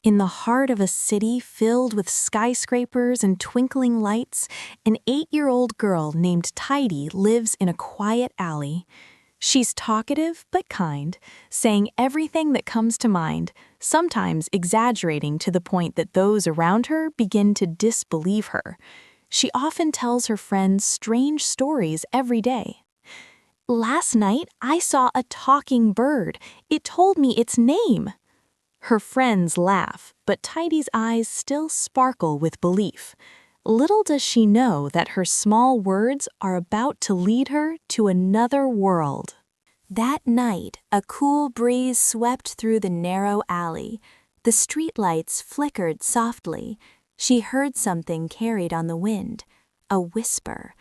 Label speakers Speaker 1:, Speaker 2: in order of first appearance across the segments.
Speaker 1: In the heart of a city filled with skyscrapers and twinkling lights, an 8-year-old girl named Taidy lives in a quiet alley. She's talkative but kind, saying everything that comes to mind, sometimes exaggerating to the point that those around her begin to disbelieve her. She often tells her friends strange stories every day. "Last night, I saw a talking bird. It told me its name." Her friends laugh, but Tidy's eyes still sparkle with belief. Little does she know that her small words are about to lead her to another world. That night, a cool breeze swept through the narrow alley. The streetlights flickered softly. She heard something carried on the wind, a whisper.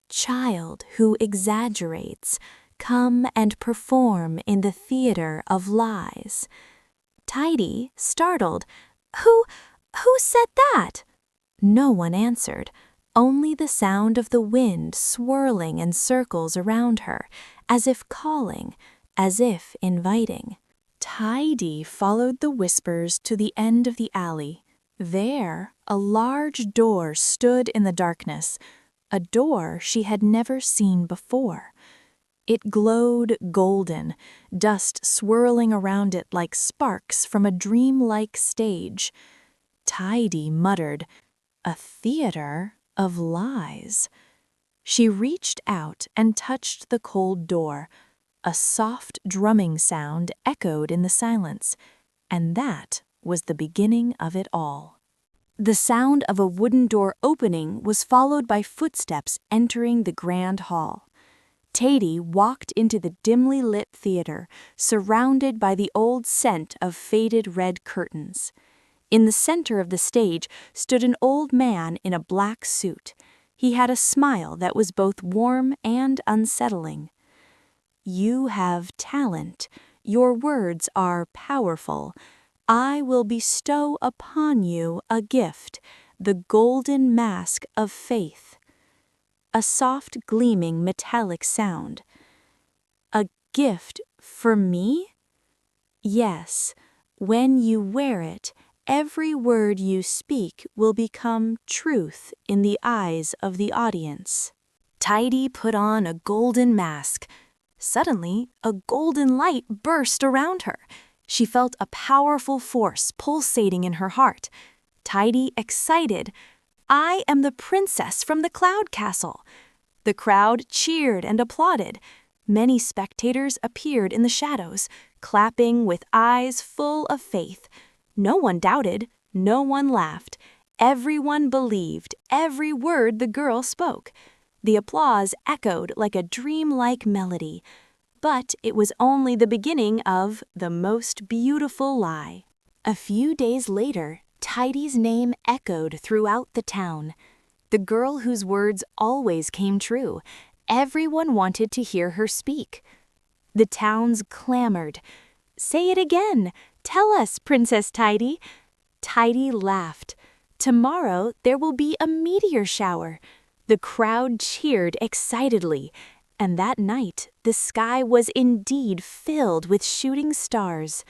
Speaker 1: "Child who exaggerates, come and perform in the theater of lies." Tidy, startled, Who said that?" No one answered, only the sound of the wind swirling in circles around her, as if calling, as if inviting. Tidy followed the whispers to the end of the alley. There, a large door stood in the darkness, a door she had never seen before. It glowed golden, dust swirling around it like sparks from a dreamlike stage. Tidy muttered, "A theater of lies." She reached out and touched the cold door. A soft drumming sound echoed in the silence, and that was the beginning of it all. The sound of a wooden door opening was followed by footsteps entering the grand hall. Taidy walked into the dimly lit theater, surrounded by the old scent of faded red curtains. In the center of the stage stood an old man in a black suit. He had a smile that was both warm and unsettling. "You have talent. Your words are powerful. I will bestow upon you a gift, the golden mask of faith." A soft, gleaming, metallic sound. "A gift for me?" "Yes. When you wear it, every word you speak will become truth in the eyes of the audience." Tidy put on a golden mask. Suddenly, a golden light burst around her. She felt a powerful force pulsating in her heart. Tidy, excited, "I am the princess from the Cloud Castle." The crowd cheered and applauded. Many spectators appeared in the shadows, clapping with eyes full of faith. No one doubted, no one laughed. Everyone believed every word the girl spoke. The applause echoed like a dreamlike melody. But it was only the beginning of the most beautiful lie. A few days later, Tidy's name echoed throughout the town. The girl whose words always came true. Everyone wanted to hear her speak. The towns clamored. "Say it again. Tell us, Princess Tidy." Tidy laughed. "Tomorrow there will be a meteor shower." The crowd cheered excitedly. And that night, the sky was indeed filled with shooting stars.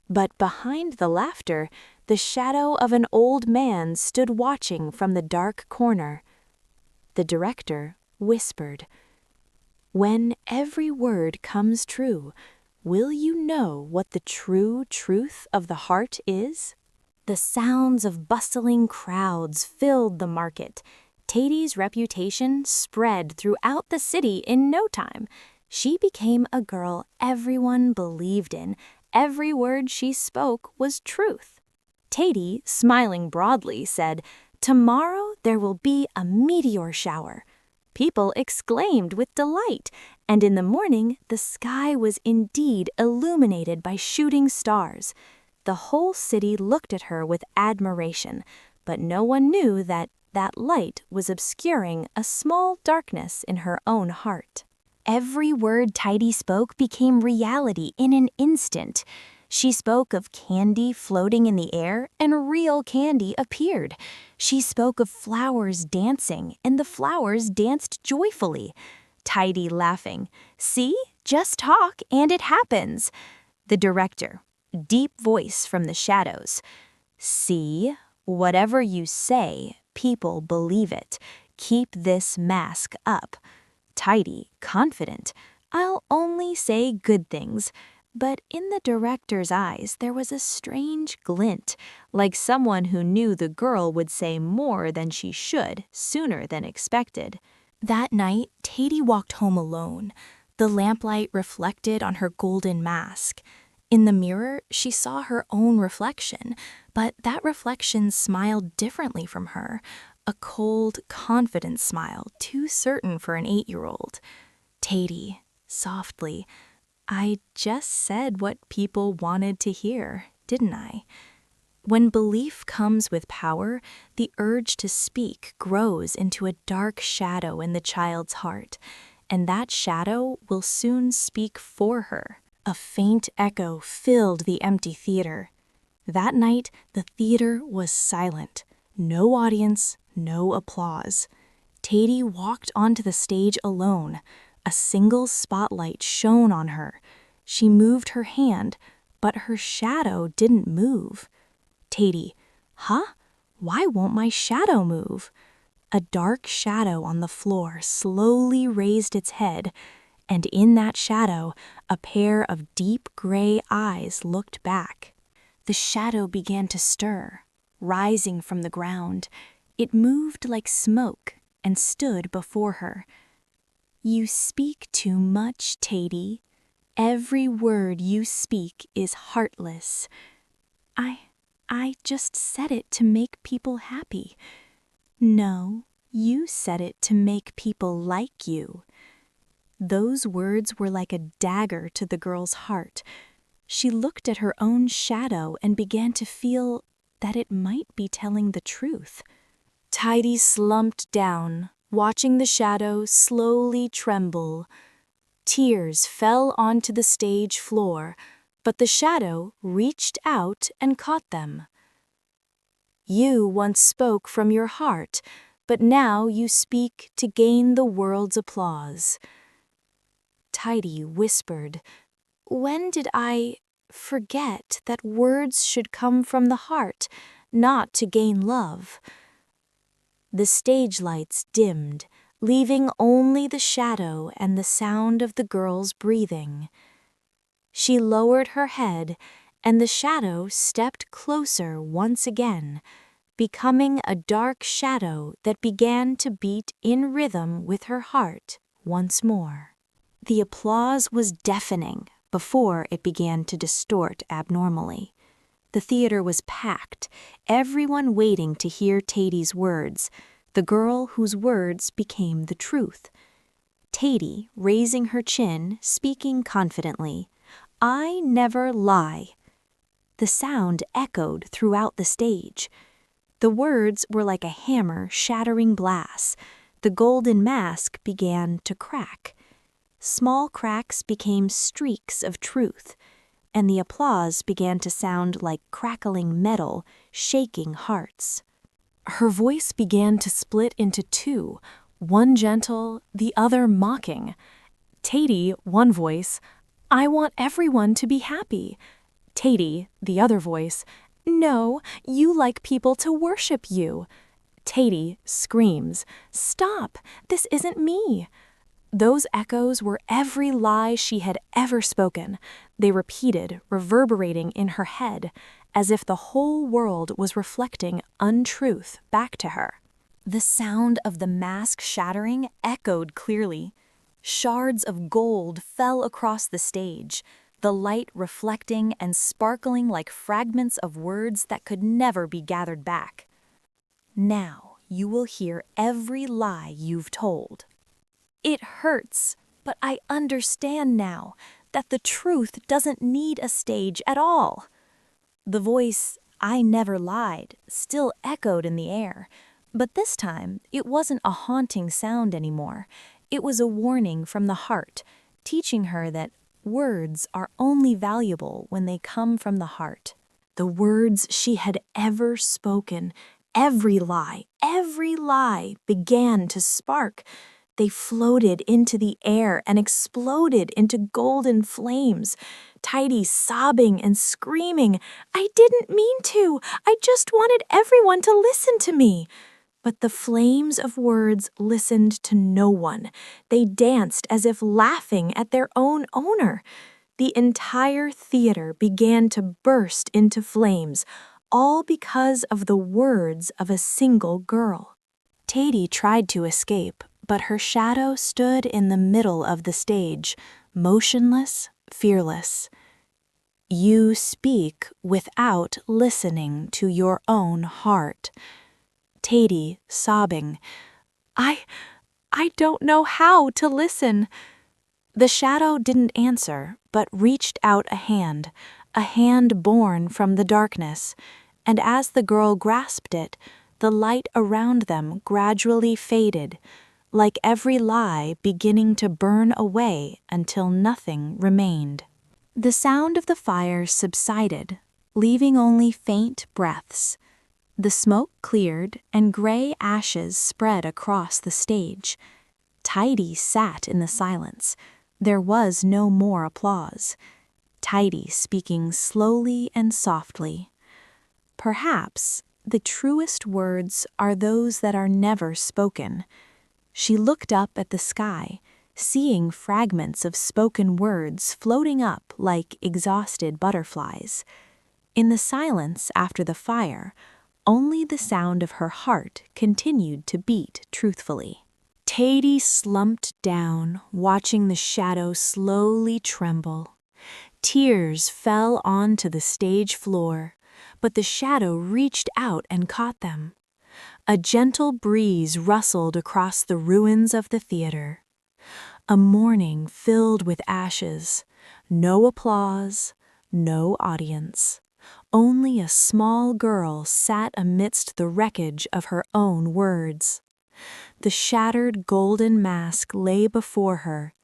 Speaker 1: But behind the laughter, the shadow of an old man stood watching from the dark corner. The director whispered, "When every word comes true, will you know what the true truth of the heart is?" The sounds of bustling crowds filled the market. Taidy's reputation spread throughout the city in no time. She became a girl everyone believed in. Every word she spoke was truth. Taidy, smiling broadly, said, "Tomorrow there will be a meteor shower." People exclaimed with delight, and in the morning the sky was indeed illuminated by shooting stars. The whole city looked at her with admiration, but no one knew that light was obscuring a small darkness in her own heart. Every word Tidy spoke became reality in an instant. She spoke of candy floating in the air, and real candy appeared. She spoke of flowers dancing, and the flowers danced joyfully. Tidy laughing, "See? Just talk, and it happens." The director, deep voice from the shadows, See, whatever you say, people believe it. Keep this mask up. Tidy, confident. I'll only say good things. But in the director's eyes, there was a strange glint, like someone who knew the girl would say more than she should sooner than expected. That night, Taidy walked home alone. The lamplight reflected on her golden mask. In the mirror, she saw her own reflection, but that reflection smiled differently from her, a cold, confident smile, too certain for an 8-year-old. Taidy, softly, I just said what people wanted to hear, didn't I? When belief comes with power, the urge to speak grows into a dark shadow in the child's heart, and that shadow will soon speak for her. A faint echo filled the empty theater. That night, the theater was silent. No audience, no applause. Taidy walked onto the stage alone. A single spotlight shone on her. She moved her hand, but her shadow didn't move. Taidy, huh? Why won't my shadow move? A dark shadow on the floor slowly raised its head, and in that shadow, a pair of deep gray eyes looked back. The shadow began to stir, rising from the ground. It moved like smoke and stood before her. You speak too much, Taidy. Every word you speak is heartless. I just said it to make people happy. No, you said it to make people like you. Those words were like a dagger to the girl's heart. She looked at her own shadow and began to feel that it might be telling the truth. Taidy slumped down, watching the shadow slowly tremble. Tears fell onto the stage floor, but the shadow reached out and caught them. You once spoke from your heart, but now you speak to gain the world's applause. Taidy whispered, When did I forget that words should come from the heart, not to gain love? The stage lights dimmed, leaving only the shadow and the sound of the girl's breathing. She lowered her head, and the shadow stepped closer once again, becoming a dark shadow that began to beat in rhythm with her heart once more. The applause was deafening before it began to distort abnormally. The theater was packed, everyone waiting to hear Taidy's words, the girl whose words became the truth. Taidy, raising her chin, speaking confidently, I never lie. The sound echoed throughout the stage. The words were like a hammer shattering glass. The golden mask began to crack. Small cracks became streaks of truth, and the applause began to sound like crackling metal, shaking hearts. Her voice began to split into two, one gentle, the other mocking. Taidy, one voice, I want everyone to be happy. Taidy, the other voice, no, you like people to worship you. Taidy screams, Stop, this isn't me. Those echoes were every lie she had ever spoken. They repeated, reverberating in her head, as if the whole world was reflecting untruth back to her. The sound of the mask shattering echoed clearly. Shards of gold fell across the stage, the light reflecting and sparkling like fragments of words that could never be gathered back. Now you will hear every lie you've told. It hurts, but I understand now that the truth doesn't need a stage at all. The voice, I never lied, still echoed in the air, but this time it wasn't a haunting sound anymore. It was a warning from the heart, teaching her that words are only valuable when they come from the heart. The words she had ever spoken, every lie began to spark. They floated into the air and exploded into golden flames. Taidy sobbing and screaming, "I didn't mean to! I just wanted everyone to listen to me!" But the flames of words listened to no one. They danced as if laughing at their own owner. The entire theater began to burst into flames, all because of the words of a single girl. Taidy tried to escape, but her shadow stood in the middle of the stage, motionless, fearless. You speak without listening to your own heart. Taidy, sobbing, I don't know how to listen." The shadow didn't answer, but reached out a hand born from the darkness, and as the girl grasped it, the light around them gradually faded, like every lie beginning to burn away until nothing remained. The sound of the fire subsided, leaving only faint breaths. The smoke cleared and gray ashes spread across the stage. Taidy sat in the silence. There was no more applause. Taidy speaking slowly and softly. Perhaps the truest words are those that are never spoken. She looked up at the sky, seeing fragments of spoken words floating up like exhausted butterflies. In the silence after the fire, only the sound of her heart continued to beat truthfully. Taidy slumped down, watching the shadow slowly tremble. Tears fell onto the stage floor, but the shadow reached out and caught them. A gentle breeze rustled across the ruins of the theater. A morning filled with ashes, no applause, no audience. Only a small girl sat amidst the wreckage of her own words. The shattered golden mask lay before her.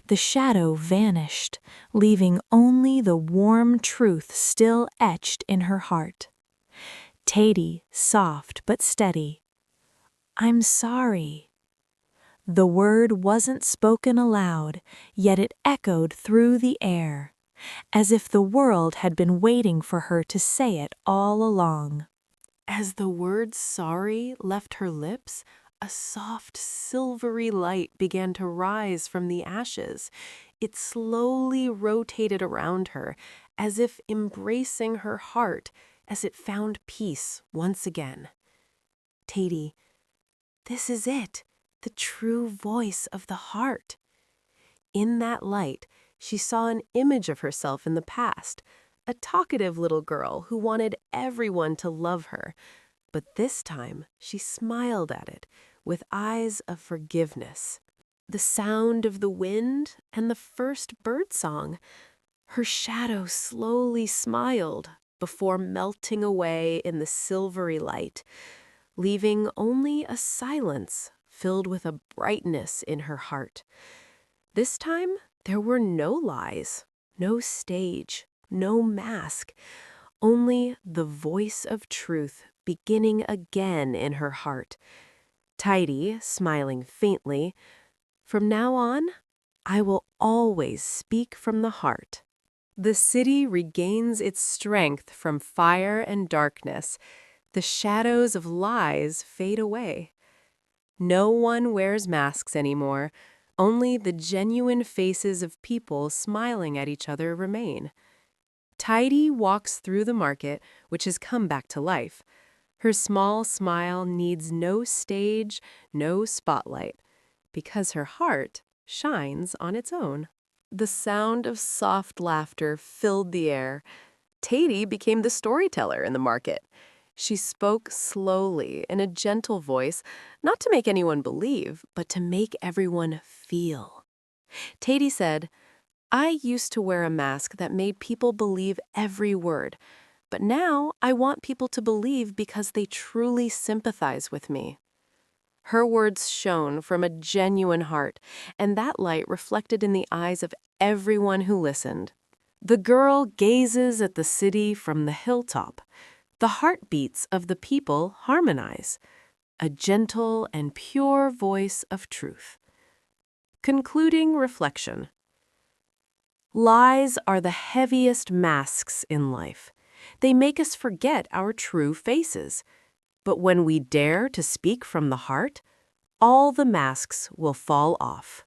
Speaker 1: The shadow vanished, leaving only the warm truth still etched in her heart. Taidy, soft but steady. "I'm sorry." The word wasn't spoken aloud, yet it echoed through the air, as if the world had been waiting for her to say it all along. As the word sorry left her lips, a soft, silvery light began to rise from the ashes. It slowly rotated around her, as if embracing her heart as it found peace once again. "Taidy, this is it, the true voice of the heart." In that light, she saw an image of herself in the past, a talkative little girl who wanted everyone to love her. But this time, she smiled at it with eyes of forgiveness. The sound of the wind and the first birdsong. Her shadow slowly smiled before melting away in the silvery light, leaving only a silence filled with a brightness in her heart. This time, there were no lies, no stage, no mask, only the voice of truth beginning again in her heart. Taidy, smiling faintly, "From now on, I will always speak from the heart." The city regains its strength from fire and darkness. The shadows of lies fade away. No one wears masks anymore. Only the genuine faces of people smiling at each other remain. Taidy walks through the market, which has come back to life. Her small smile needs no stage, no spotlight, because her heart shines on its own. The sound of soft laughter filled the air. Taidy became the storyteller in the market. She spoke slowly in a gentle voice, not to make anyone believe, but to make everyone feel. Taidy said, "I used to wear a mask that made people believe every word, but now I want people to believe because they truly sympathize with me." Her words shone from a genuine heart, and that light reflected in the eyes of everyone who listened. The girl gazes at the city from the hilltop. The heartbeats of the people harmonize. A gentle and pure voice of truth.
Speaker 2: Concluding reflection. Lies are the heaviest masks in life. They make us forget our true faces. But when we dare to speak from the heart, all the masks will fall off.